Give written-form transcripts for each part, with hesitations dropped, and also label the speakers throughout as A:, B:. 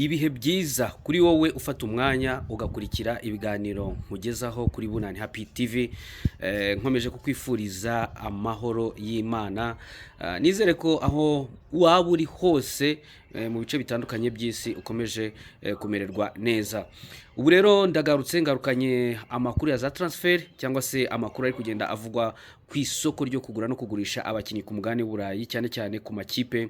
A: Ibihe byiza kuri wowe ufata umwanya ugakurikira ibiganiro nkugezaho kuri Bunani Happy TV. Nkomeje kukwifuriza amahoro y'Imana. Nizere ko aho waba uri hose mu bice bitandukanye by'isi ukomeje kumererwa neza. Ubu rero ngarukanye amakuru ya za transfer cyangwa se amakuru ari kugenda avugwa ku isoko ryo kugura no kugurisha abakinnyi ku mugani w'Uburayi, cyane cyane ku makipe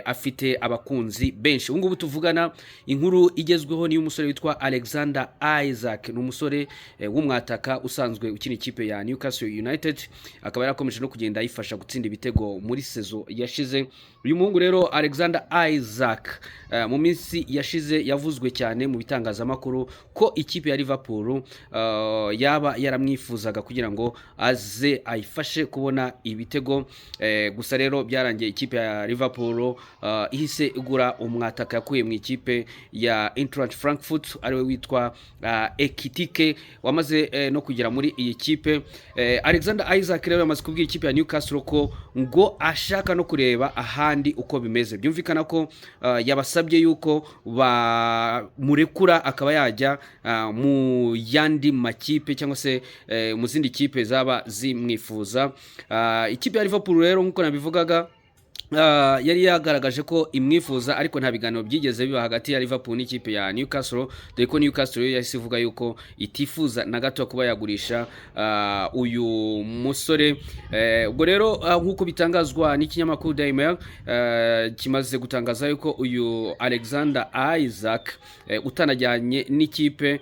A: afite abakunzi benshi. Ubu ngubu tuvugana inkuru igezweho ni y'umusore witwa Alexander Isak. Ni umusore w'umwataka usanzwe ukina ikipe ya Newcastle United, akaba yarakomeje no kugenda yifasha gutsinda ibitego muri sezo yashize. Uyu muhungu rero Alexander Isak mu minsi yashize yavuzwe cyane mu bitangazamakuru ko ikipe ya Liverpool yaba yaramwifuzaga kugira ngo aze ayifashe kubona ibitego. Gusa rero byarangiye ikipe ya Liverpool ihise igura umwataka yakuye mu ikipe ya Eintracht Frankfurt ariwe witwa Ekitike, wamaze no kugera muri iyi kipe. Alexander Isak rero yamaze kubwira ikipe ya Newcastle ko ngo ashaka no kureba ahandi uko bimeze. Byumvikana ko yabasabye yuko murekura akaba yajya mu yandi makipe cyangwa se mu zindi kipe zaba zimwifuza. Ikipe ya Liverpool rero nkuko nabivugaga yari yagaragaje ko imwifuza, ariko nta biganiro byigeze biba hagati ya Liverpool n'ikipe ya Newcastle, dore ko Newcastle yahise ivuga yuko itifuza na gato kuba yagurisha uyu musore. Ubwo rero nkuko bitangazwa n'ikinyamakuru Daily Mail, kimaze gutangaza yuko uyu Alexander Isak utanajyanye n'ikipe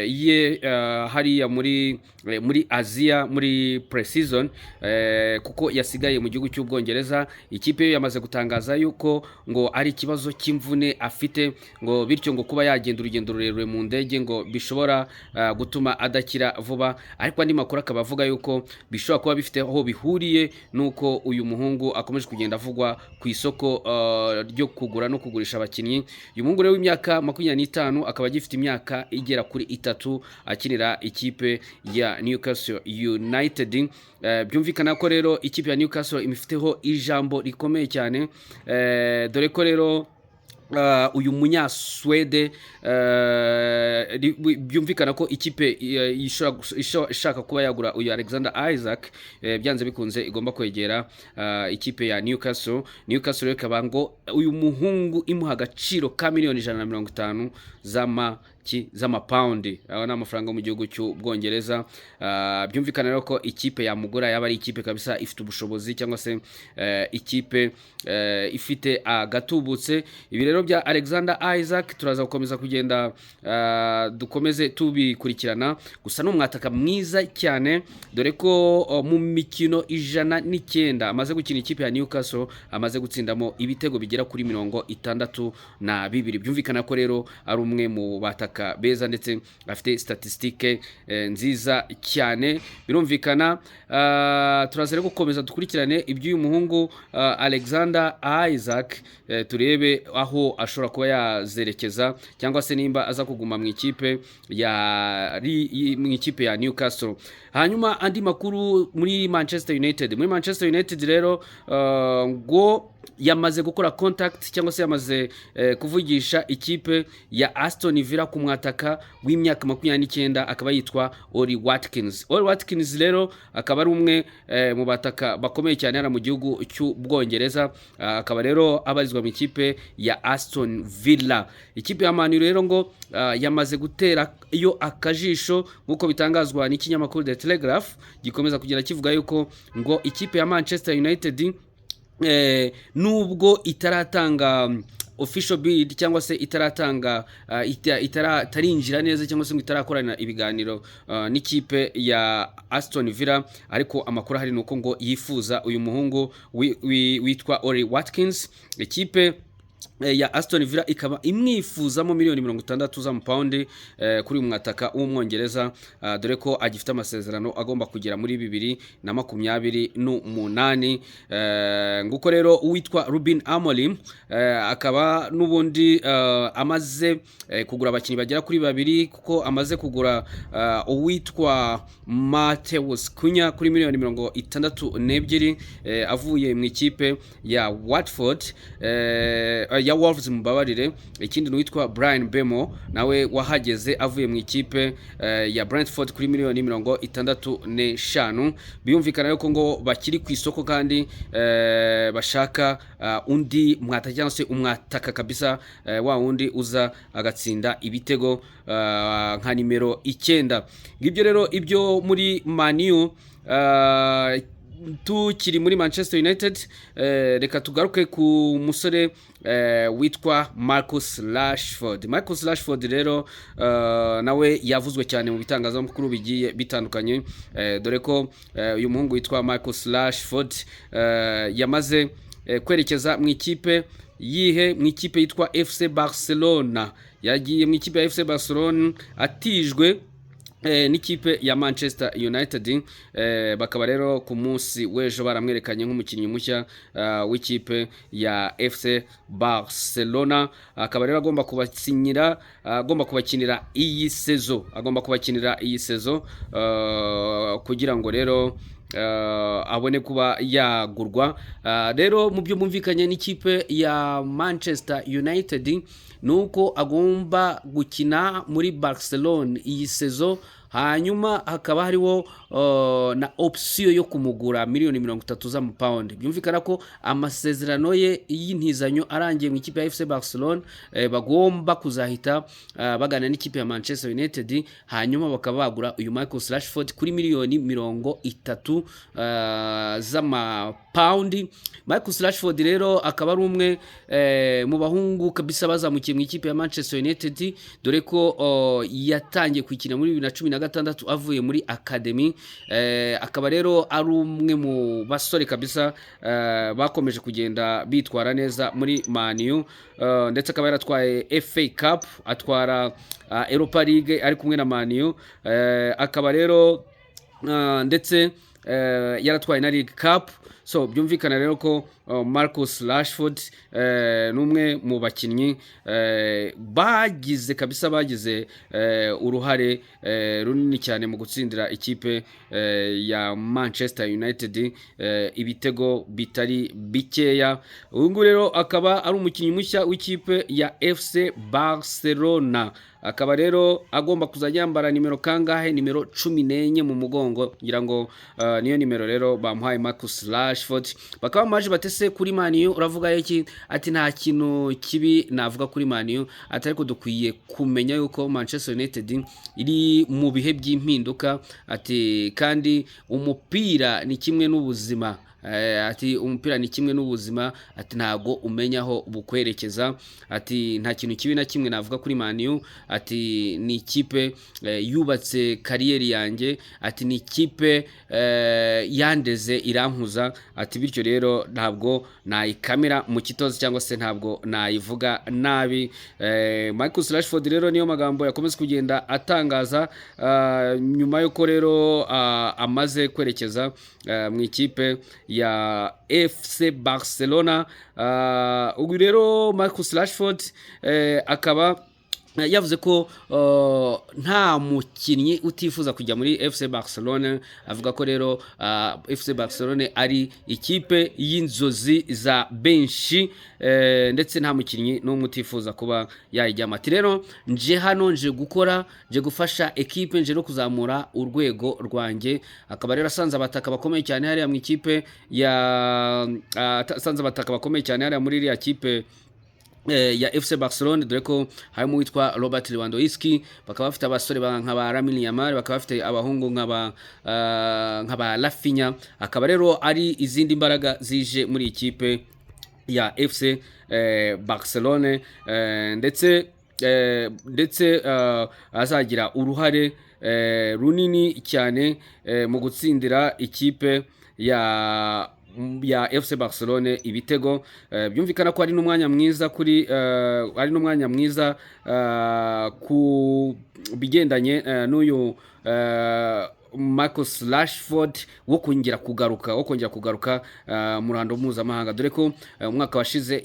A: ye hariya muri Asia muri pre-season, kuko yasigaye mu gihugu cy'Ubwongereza. Ikipe ye yamaze gutangaza yuko ngo ari ikibazo cy'imvune afite, ngo bityo ngo kuba yagenda urugendo rurerure mu ndege ngo bishobora gutuma adakira vuba. Ariko andi makuru akaba avuga yuko bishobora kuba bifite aho bihuriye nuko uyu muhungu akomeje kugenda avugwa ku isoko ryo kugura no kugurisha abakinnyi. Uyu muhungu rero w'imyaka 25 akaba agifite imyaka igera kuri 3 akinira ikipe ya Newcastle United. Byumvikana ko rero ikipe ya Newcastle imifiteho ijambo rikomeye cyane, dore ko rero uyu munyaswede byumvikana ko ikipe ishaka kuba yagura uyu Alexander Isak byanze bikunze igomba kwegera ikipe ya Newcastle. Newcastle ikaba ngo uyu muhungu imuha agaciro ka miliyoni 150 z'amapaundi, aho ni amafaranga mu gihugu cy'Ubwongereza. Byumvikana rero ko ikipe yamugura yaba ari ikipe kabisa ifite ubushobozi cyangwa se ikipe ifite agatubutse. Ibi rero bya Alexander Isak turaza gukomeza kugenda dukomeze tubikurikirana. Gusa n'umwataka mwiza cyane, dore ko mu mikino 109 amaze gukina ikipe ya Newcastle amaze gutsindamo ibitego bigera kuri 62. Byumvikana ko rero ari umwe mu bataka beza ndetse afite statistique nziza cyane. Birumvikana turaza rero gukomeza dukurikirane iby'uyu muhungu Alexander Isak, turebe aho ashobora kuba yazerekeza cyangwa se nimba aza kuguma mu ikipe ya Newcastle. Hanyuma andi makuru muri Manchester United rero ngo yamaze gukora contact cyangwa se yamaze kuvugisha ikipe ya Aston Villa ku mwataka w'imyaka 29 akaba yitwa Oli Watkins rero akaba ari umwe mu bataka bakomeye cyane hano mu gihugu cy'Ubwongereza. Akaba rero abarizwa mu ikipe ya Aston Villa. Ikipe ya Man U rero ngo yamaze gutera iyo akajisho nkuko bitangazwa n'ikinyamakuru The Telegraph, gikomeza kugenda kivuga yuko ngo ikipe ya Manchester United nubwo itaratanga official bid cyangwa se itaratanga itarinjira neza cyangwa se ngo itarakorana ibiganiro n'ikipe ya Aston Villa, ariko amakuru hari nuko ngo yifuza uyu muhungu witwa Oli Watkins. Ikipe ya Aston Villa ikaba imwifuzamo miliyoni 60 z'amapaundi kuri umwataka w'Umwongereza, dore ko agifite amasezerano agomba kugera muri 2028. Nguko rero uwitwa Ruben Amorim akaba nubundi amaze kugura abakinnyi bagera kuri 2, kuko amaze kugura uwitwa Mateus Cunha kuri miliyoni 62 avuye mu ikipe ya Watford ya Wolves mubabarire. Ikindi n'uwitwa Brian Bemo nawe wahageze avuye mu ikipe ya Brentford kuri miliyoni 65. Biyumvikana yuko ngo bakiri ku isoko kandi bashaka undi mwata cyangwa se umwataka kabisa, wa wundi uza agatsinda ibitego nka nimero 9. Ngibyo rero ibyo muri Man U. Tukiri muri Manchester United, reka tugaruke ku musore witwa Marcus Rashford. Marcus Rashford rero nawe yavuzwe cyane mu bitangazamakuru bigiye bitandukanye, dore ko uyu muhungu witwa Marcus Rashford yamaze kwerekeza mu ikipe mu ikipe yitwa FC Barcelona. Yagiye mu ikipe ya FC Barcelona atijwe n'ikipe ya Manchester United. Bakaba rero ku munsi w'ejo baramwerekanye nk'umukinnyi mushya w'ikipe ya FC Barcelona. Akaba rero agomba kubakinira iyi sezo, kugira ngo rero abone kuba yagurwa. Rero mu byo mumvikanye n'ikipe ya Manchester United nuko agomba gukina muri Barcelona iyi sezo, hanyuma hakaba hariho na option yo kumugura miliyoni 30 z'amapaundi. Byumvikana ko amasezerano ye y'intizanyo arangiye mu ikipe ya FC Barcelona, bagomba kuzahita bagana n'ikipe ya Manchester United, hanyuma bakaba bagura uyu Marcus Rashford kuri miliyoni 30 z'amapaundi. Marcus Rashford rero akaba ari umwe mu bahungu kabisa bazamukiye mu ikipe ya Manchester United, dore ko yatangiye kwikina muri 2016 avuye muri academy. Akaba rero ari umwe mu basore kabisa bakomeje kugenda bitwara neza muri Man U, ndetse akaba yaratwaye FA Cup, atwara Europa League ari kumwe na Man U, akaba rero ndetse yaratwaye na League Cup. So byumvikana rero ko Marcus Rashford numwe mu bakinnyi bagize uruhare runini cyane mu gutsindira ikipe ya Manchester United ibitego bitari bikeya. Uyu rero akaba ari umukinnyi mushya w'ikipe ya FC Barcelona. Akaba rero agomba kuzajya yambara nimero kangahe, nimero 14 mu mugongo, ngira ngo niyo nimero rero bamuhaye Marcus Rashford. Bakaba maje batese kuri Man U, uravuga iki? Ati nta kintu kibi navuga kuri Man U, atari ko dukwiye kumenya yuko Manchester United iri mu bihe by'impinduka, ati kandi umupira ni kimwe n'ubuzima. Ati umupira ni kimwe n'ubuzima, ati ntago umenyaho bukwerekeza. Ati nta kintu kibi na kimwe navuga kuri Man U, ati ni ikipe yubatse kariyeri yanjye, ati ni ikipe yandeze irankuza, ati bityo rero ntabwo nayikamera mu kitozi cyangwa se ntabwo nayivuga nabi. Marcus Rashford rero niyo magambo yakomeza kugenda atangaza nyuma yuko rero amaze kwerekeza mu ikipe ya FC Barcelona. Ubu rero Marcus Rashford akaba yavuze ko nta mukinnyi utifuza kujya muri FC Barcelona. Avuga ko rero FC Barcelona ari ikipe y'inzozi za benshi, ndetse nta mukinnyi n'umwe utifuza kuba yayijyamo. Ati rero nje hano nje gufasha ekipe, nje no kuzamura urwego rwanjye. Akaba rero asanze abataka bakomeye cyane hariya mu ikipe ya muri iriya kipe ya FC Barcelona, dore ko harimo witwa Robert Lewandowski. Bakaba bafite abasore nka ba Lamine Yamal, bakaba bafite abahungu nka ba Rafinha. Akaba rero ari izindi mbaraga zije muri ikipe ya FC Barcelona, ndetse azagira uruhare runini cyane mu gutsindira ikipe ya FC Barcelona ibitego. Byumvikana ko ari n'umwanya mwiza ku bigendanye n'uyu Marcus Rashford wo kongera kugaruka mu ruhando mpuzamahanga, dore ko umwaka washize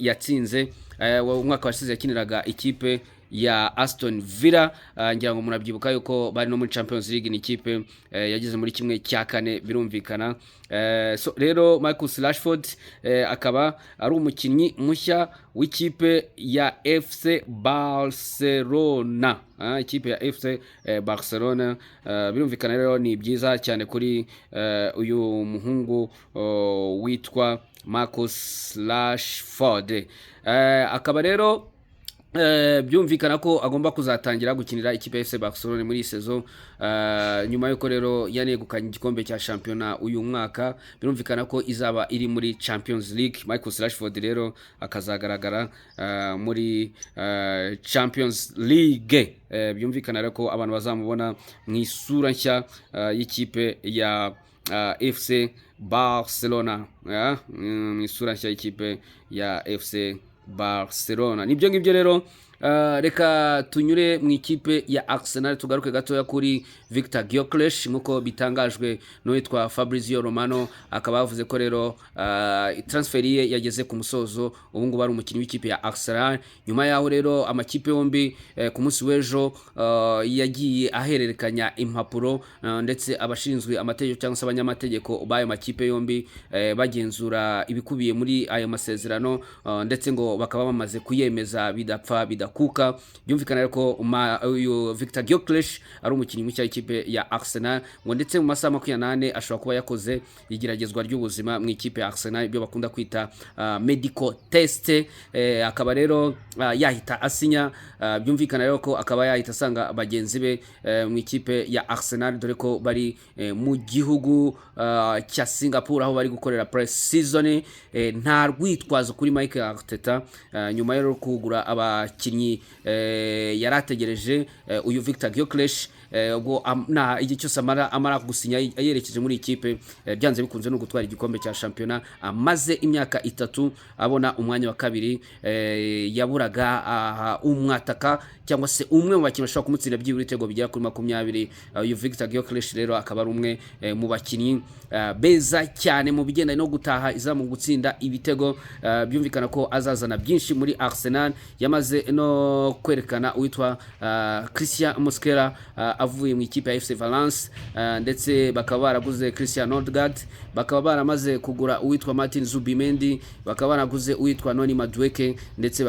A: yakiniraga ikipe ya Aston Villa. Ngira ngo murabyibuka yuko bari no muri Champions League, ni ikipe yageze muri kimwe cya kane birumvikana. So rero Marcus Rashford akaba ari umukinnyi mushya w'ikipe ya FC Barcelona. Ikipe ya FC Barcelona, birumvikana rero ni byiza cyane kuri uyu muhungu witwa Marcus Rashford. Akaba rero byumvikana ko agomba kuzatangira gukinira ikipe ya FC Barcelona muri saison, nyuma yuko rero yanegukanye igikombe cya shampiyona uyu mwaka. Birumvikana ko izaba iri muri Champions League. Marcus Rashford rero akazagaragara muri Champions League. Byumvikana rero ko abantu bazamubona mu isura nshya y'ikipe ya FC Barcelona, mu isura nshya y'ikipe ya FC Barcelona. Nibyo ngibyo rero. Reka tunyure mu ikipe ya Arsenal, tugaruke gatoya kuri Victor Gyökeres nkuko bitangajwe n'uwitwa Fabrizio Romano. Akaba yavuze ko rero transfer ye yageze ku musozo, ubu ngubu ari umukinnyi w'ikipe ya Arsenal. Nyuma yaho rero amakipe yombi ku munsi w'ejo yagiye ahererekanya impapuro, ndetse abashinzwe amategeko cyangwa se abanyamategeko b'ayo makipe yombi bagenzura ibikubiye muri ayo masezerano, ndetse ngo bakaba bamaze kuyemeza bidapfa bidakuka. Byumvikana ko uyu Victor Gyökeres ari umukinnyi mushya w'ikipe ya Arsenal, ngo ndetse mu masaha 28 ashobora kuba yakoze igeragezwa ry'ubuzima mu ikipe ya Arsenal, ibyo bakunda kwita medical test. Akaba rero yahita asinya. Byumvikana rero ko akaba yahita asanga bagenzi be mu ikipe ya Arsenal, dore ko bari mu gihugu cya Singapore aho bari gukorera pre-season. Nta rwitwazo kuri Mikel Arteta nyuma yo kugura abakinnyi yarategereje uyu Victor Gyökeres. Ubwo igihe cyose amara gusinya yerekeje muri ikipe, byanze bikunze no gutwara igikombe cya shampiyona. Amaze imyaka 3 abona umwanya wa kabiri, yaburaga umwataka cyangwa se umwe mu bakinnyi bashobora kumutsinda byibura ibitego bigera kuri 20. Uyu Victor Gyökeres rero akaba ari umwe mu bakinnyi beza cyane mu bigendanye no gutaha izamu gutsinda ibitego. Byumvikana ko azazana byinshi muri Arsenal. Yamaze no kwerekana uwitwa Christian Mosquera avuye mu ikipe ya FC Valence, ndetse bakaba baraguze Christian Nordgaard, bakaba baramaze kugura uwitwa Martin Zubimendi, bakaba baraguze uwitwa Noni Madueke, ndetse